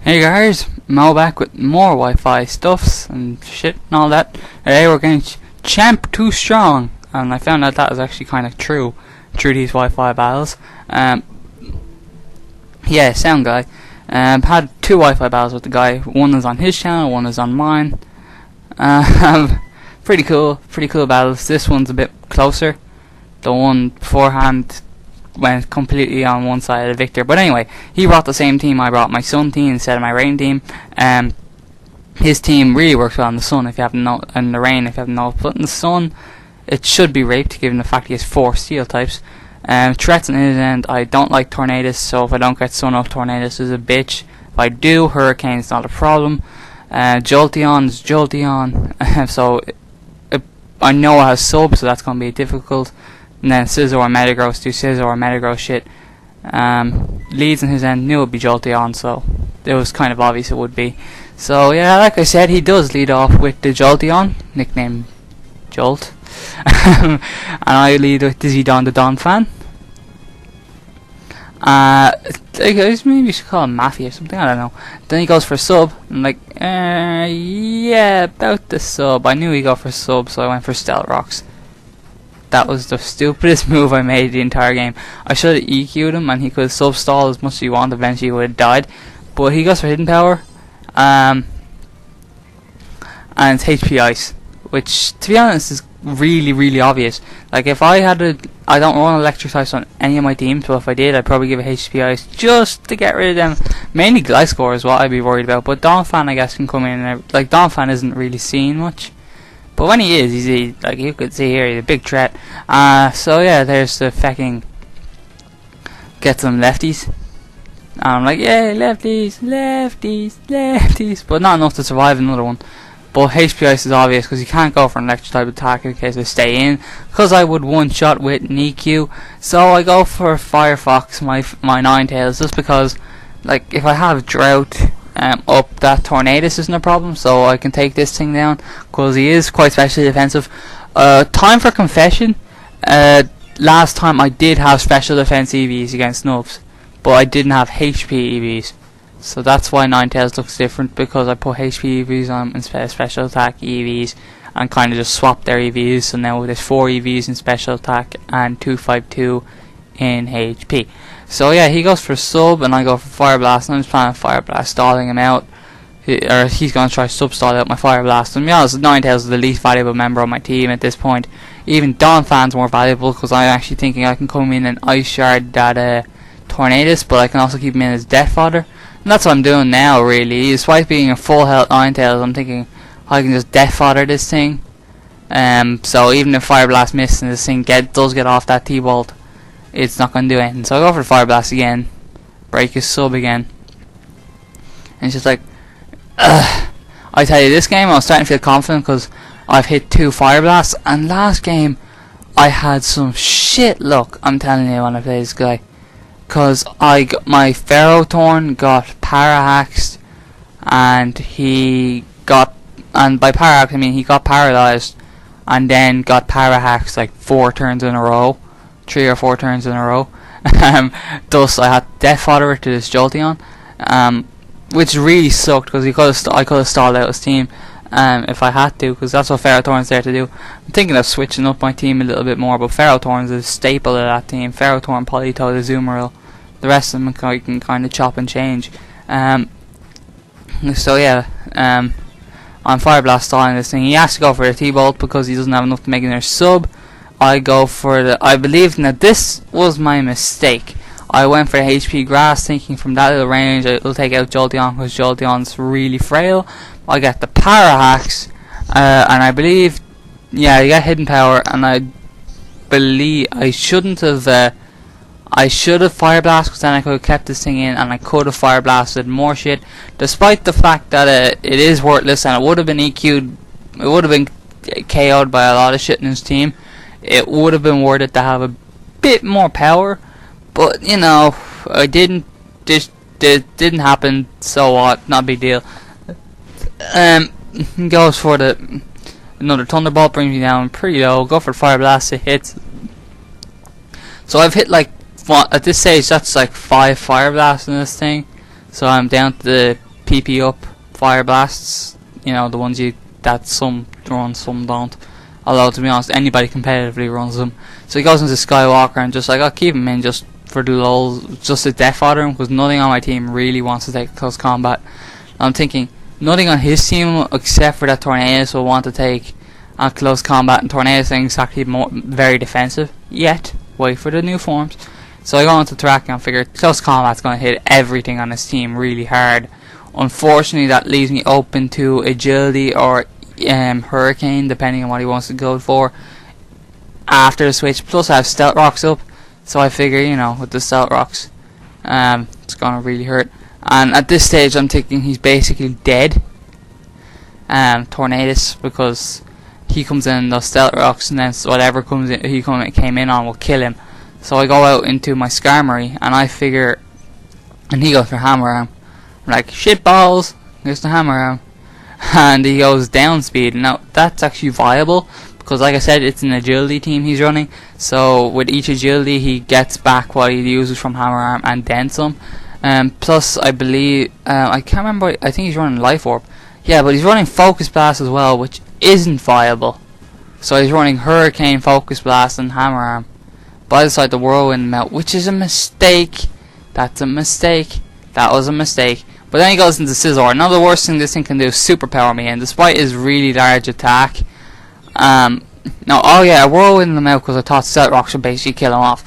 Hey guys, Moh back with more Wi-Fi stuffs and shit and all that. Today we're going to ChampTooStrong, and I found out that was actually kind of true through these Wi-Fi battles. Yeah, sound guy. Had two Wi-Fi battles with the guy. One is on his channel, one is on mine. Pretty cool battles. This one's a bit closer. The one beforehand went completely on one side of Victor, but anyway, he brought the same team I brought, my Sun team instead of my Rain team. His team really works well in the Sun if you haven't know, in the Rain if you haven't noticed, but in the Sun it should be raped given the fact he has 4 steel types. Threats on his end, I don't like Tornadus, so if I don't get Sun off, Tornadus is a bitch. If I do, Hurricane's not a problem. Jolteon is Jolteon, so I know it has sub, so that's going to be difficult. And then Scizor and Metagross do Scizor and Metagross shit. Leads on his end, knew it would be Jolteon, so it was kind of obvious it would be. So yeah, like I said, he does lead off with the Jolteon, nicknamed Jolt. And I lead with Dizzy-Don the Don fan. Maybe you should call him Maffy or something, I don't know. Then he goes for sub, and like, yeah, about the sub. I knew he'd go for sub, so I went for Stealth Rocks. That was the stupidest move I made the entire game. I should have EQ'd him and he could have sub-stalled as much as he wanted, eventually he would have died. But he goes for Hidden Power. And it's HP Ice, which to be honest is really obvious. Like if I had I don't run Electric types on any of my teams, but if I did I'd probably give it HP Ice just to get rid of them. Mainly Gliscor is what I'd be worried about, but Donphan I guess can come in and like Donphan isn't really seen much. But when he is, he's like you could see here, he's a big threat. So yeah, there's the fucking get some lefties. And I'm like, yeah, lefties, but not enough to survive another one. But HP Ice is obvious because you can't go for an electric type attack in case I stay in. Because I would one shot with an EQ, so I go for Firefox, my Ninetales, just because, like, if I have Drought up, that Tornadus isn't a problem, so I can take this thing down because he is quite specially defensive. Time for confession. Last time I did have special defense EVs against Nubs, but I didn't have HP EVs, so that's why Ninetales looks different, because I put HP EVs on instead of special attack EVs and kind of just swapped their EVs. So now there's 4 EVs in special attack and 252 in HP. So yeah, he goes for sub and I go for Fire Blast, and I'm just planning Fire Blast, stalling him out. He's going to try sub stall out my Fire Blast. And to be honest, Ninetales is the least valuable member of my team at this point. Even Donphan's more valuable because I'm actually thinking I can come in and Ice Shard that Tornadus, but I can also keep him in as Death Fodder. And that's what I'm doing now really. Despite being a full health Ninetales, I'm thinking I can just Death Fodder this thing. So even if Fire Blast misses and this thing does get off that T-Bolt, it's not going to do anything. So I go for the Fire Blast again, break his sub again, and it's just like, I tell you, this game I was starting to feel confident because I've hit 2 Fire Blasts, and last game I had some shit luck, I'm telling you, when I played this guy, because I got my Ferrothorn got Parahaxed, and he got, and by Parahax I mean he got paralyzed and then got Parahaxed like 4 turns in a row. 3 or 4 turns in a row. Thus I had Death Fodder to this Jolteon, which really sucked because I could have stalled out his team if I had to, because that's what Ferrothorn's there to do. I'm thinking of switching up my team a little bit more, but Ferrothorn's a staple of that team. Ferrothorn, Politoed, Azumarill. The rest of them I can kind of chop and change. So yeah, I'm Fire Blast stalling this thing. He has to go for the T-Bolt because he doesn't have enough to make another sub. I go for the, I believe, now this was my mistake. I went for the HP Grass thinking from that little range it'll take out Jolteon because Jolteon's really frail. I get the Parahax, and I believe, yeah, I got Hidden Power, and I believe I shouldn't have, I should have Fire Blast because then I could have kept this thing in and I could have Fire Blasted more shit, despite the fact that it is worthless and it would have been EQ'd, it would have been KO'd by a lot of shit in his team. It would have been worth it to have a bit more power, but you know, I didn't. It didn't happen. So what? Not a big deal. Goes for the another Thunderbolt, brings me down pretty low. Go for Fire Blast. It hits. So I've hit like at this stage that's like 5 Fire Blasts in this thing. So I'm down to the PP up fire blasts. You know, the ones that some run, some don't. Although to be honest, anybody competitively runs them. So he goes into Skywalker and just like, I'll keep him in just for the lulz, just to death fodder him, because nothing on my team really wants to take close combat. I'm thinking nothing on his team except for that Tornadus will want to take close combat, and Tornadus things actually very defensive. Yet wait for the new forms. So I go into Terrakion and figure close combat's going to hit everything on his team really hard. Unfortunately, that leaves me open to agility or Hurricane, depending on what he wants to go for after the switch. Plus I have Stealth Rocks up, so I figure, you know, with the Stealth Rocks it's gonna really hurt. And at this stage I'm thinking he's basically dead, Tornadus, because he comes in those Stealth Rocks and then whatever comes in came in on will kill him. So I go out into my Skarmory and I figure, and he goes for Hammer Arm. I'm like, shit balls, here's the Hammer Arm. And he goes down speed. Now that's actually viable because, like I said, it's an agility team he's running. So with each agility, he gets back what he uses from Hammer Arm and then some. Plus, I believe I can't remember. I think he's running Life Orb. Yeah, but he's running Focus Blast as well, which isn't viable. So he's running Hurricane, Focus Blast, and Hammer Arm. By the side, the Whirlwind Melt, which is a mistake. That's a mistake. That was a mistake. But then he goes into Scizor. Now the worst thing this thing can do is superpower me, and despite his really large attack, oh yeah, I Whirlwind him out because I thought Stealth Rock should basically kill him off.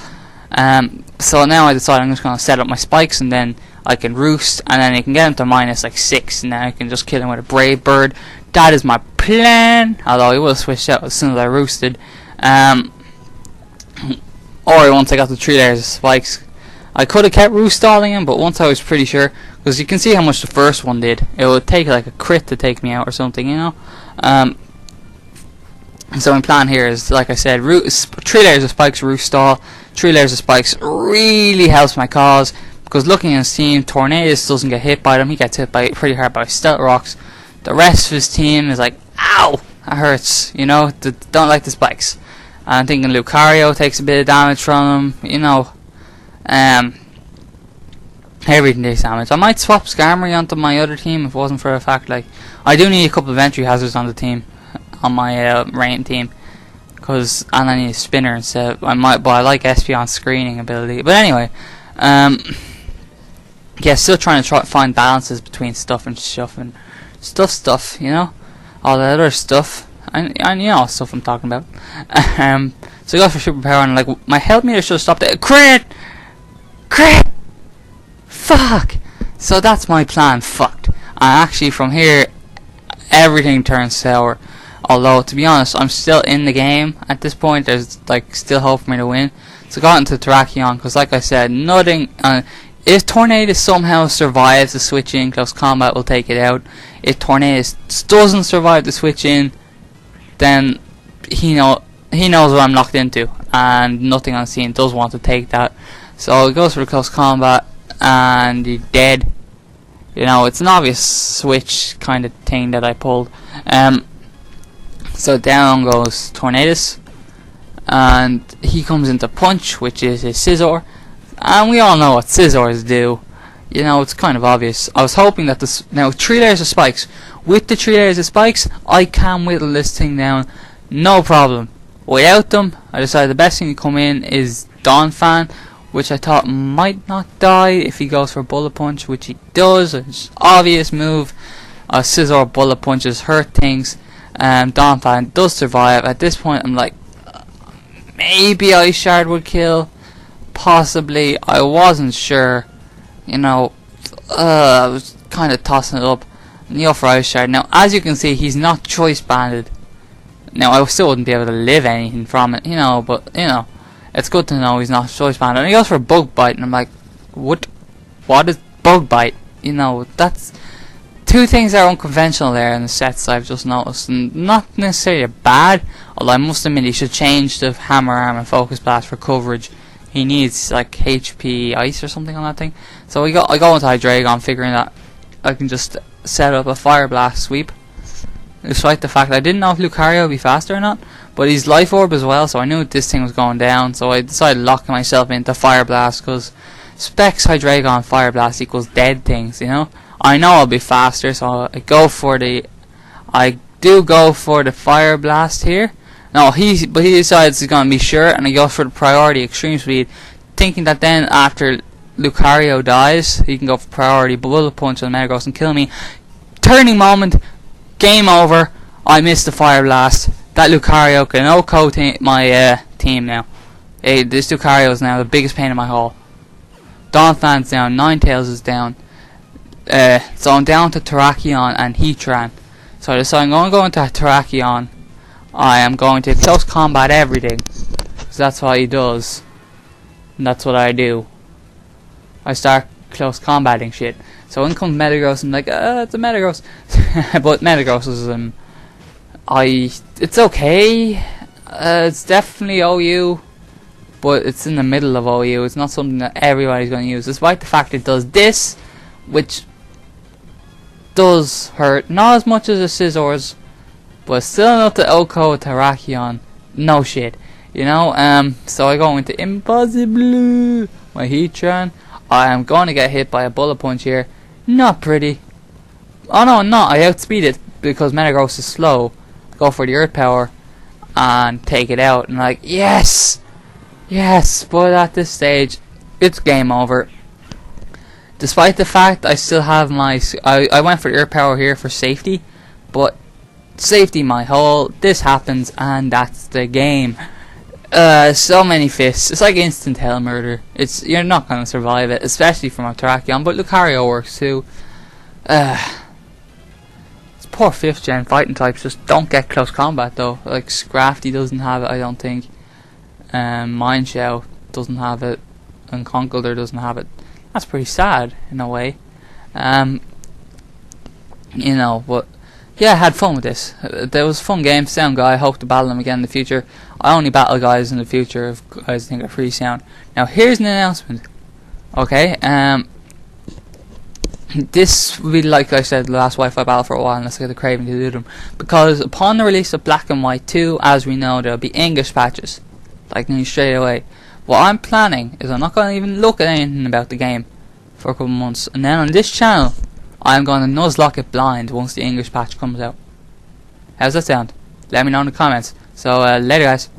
So now I decide I'm just going to set up my spikes, and then I can Roost, and then he can get him to minus like 6, and then I can just kill him with a Brave Bird. That is my plan, although he will switch out as soon as I roosted. Or once I got the 3 layers of spikes. I could have kept roost stalling him, but once I was pretty sure, because you can see how much the first one did. It would take like a crit to take me out or something, you know. So my plan here is, like I said, 3 layers of spikes, roost stall. 3 layers of spikes really helps my cause, because looking at his team, Tornadus doesn't get hit by them. He gets hit by pretty hard by Stealth Rocks. The rest of his team is like, ow, that hurts, you know. Don't like the spikes. I'm thinking Lucario takes a bit of damage from him, you know. Everything takes damage. I might swap Skarmory onto my other team if it wasn't for the fact, like, I do need a couple of entry hazards on the team, on my rain team, and I need a spinner instead. I like Espeon screening ability. But anyway, yeah, still trying to find balances between stuff and stuff and stuff, you know, all the other stuff. And you know stuff I'm talking about. So I go for superpower, and like my health meter should have stopped it. Crit! Fuck! So that's my plan fucked. And actually from here, everything turns sour. Although, to be honest, I'm still in the game at this point. There's like still hope for me to win. So I got into Terrakion, because like I said, nothing. If Tornadus somehow survives the switch in, close combat will take it out. If Tornadus doesn't survive the switch in, then he knows what I'm locked into, and nothing on scene does want to take that. So he goes for the close combat, and he's dead. You know, it's an obvious switch kind of thing that I pulled. So down goes Tornadus, and he comes into Punch, which is his Scizor, and we all know what Scizors do. You know, it's kind of obvious. I was hoping that now 3 layers of spikes. With the 3 layers of spikes, I can whittle this thing down, no problem. Without them, I decided the best thing to come in is Donphan, which I thought might not die if he goes for Bullet Punch, which he does. It's an obvious move. Scizor Bullet Punches hurt things. Donphan does survive. At this point, I'm like, maybe Ice Shard would kill. Possibly. I wasn't sure. You know, I was kind of tossing it up. Neo for Ice Shard. Now, as you can see, he's not choice banded. Now, I still wouldn't be able to live anything from it, you know, but, you know, it's good to know he's not choice banded. And he goes for Bug Bite, and I'm like, what is Bug Bite? You know, that's 2 things that are unconventional there in the sets I've just noticed, and not necessarily bad, although I must admit he should change the Hammer Arm and Focus Blast for coverage. He needs, like, HP Ice or something on that thing. So I go into Hydreigon, figuring that I can just set up a Fire Blast sweep. Despite the fact that I didn't know if Lucario would be faster or not, but he's Life Orb as well, so I knew this thing was going down. So I decided locking myself into Fire Blast, because Specs Hydreigon Fire Blast equals dead things, you know. I know I'll be faster, so I go for the fire blast here. No, he decides he's gonna be sure, and he goes for the priority extreme speed, thinking that then after Lucario dies, he can go for priority bullet punch on Metagross and kill me. Turning moment, game over. I missed the fire blast. That Lucario can OHKO my team now. This Lucario is now the biggest pain in my hole. Donphan's down, Ninetales is down. So I'm down to Terrakion and Heatran. So I decide I'm going to go into Terrakion. I am going to close combat everything, because that's what he does. And that's what I do. I start close combating shit. So in comes Metagross, and I'm like, it's a Metagross. But Metagross is, it's okay. It's definitely OU, but it's in the middle of OU. It's not something that everybody's going to use, despite the fact it does this, which does hurt. Not as much as the Scissors, but still enough to OHKO Terrakion. No shit. You know, so I go into Impossible. My Heatran. I am going to get hit by a bullet punch here. Not pretty. Oh no, I'm not. I outspeed it because Metagross is slow. Go for the Earth Power and take it out. And like, yes! Yes! But at this stage, it's game over. Despite the fact I still have my... I went for the Earth Power here for safety. But safety my hole. This happens and that's the game. So many fists. It's like instant hell murder. You're not gonna survive it, especially from a Terrakion, but Lucario works too. It's poor 5th gen fighting types just don't get close combat though. Like Scrafty doesn't have it, I don't think. Mindshell doesn't have it, and Conkeldurr doesn't have it. That's pretty sad in a way. You know, but yeah, I had fun with this. There was a fun game. Sound guy. I hope to battle him again in the future. I only battle guys in the future if guys think are pretty sound. Now here's an announcement. Okay, this will be, like I said, the last Wi-Fi battle for a while unless I get the craving to do them. Because upon the release of Black and White 2, as we know, there'll be English patches. Like nearly straight away. What I'm planning is I'm not going to even look at anything about the game for a couple months. And then on this channel, I'm going to Nuzlocke it blind once the English patch comes out. How's that sound? Let me know in the comments. So later guys.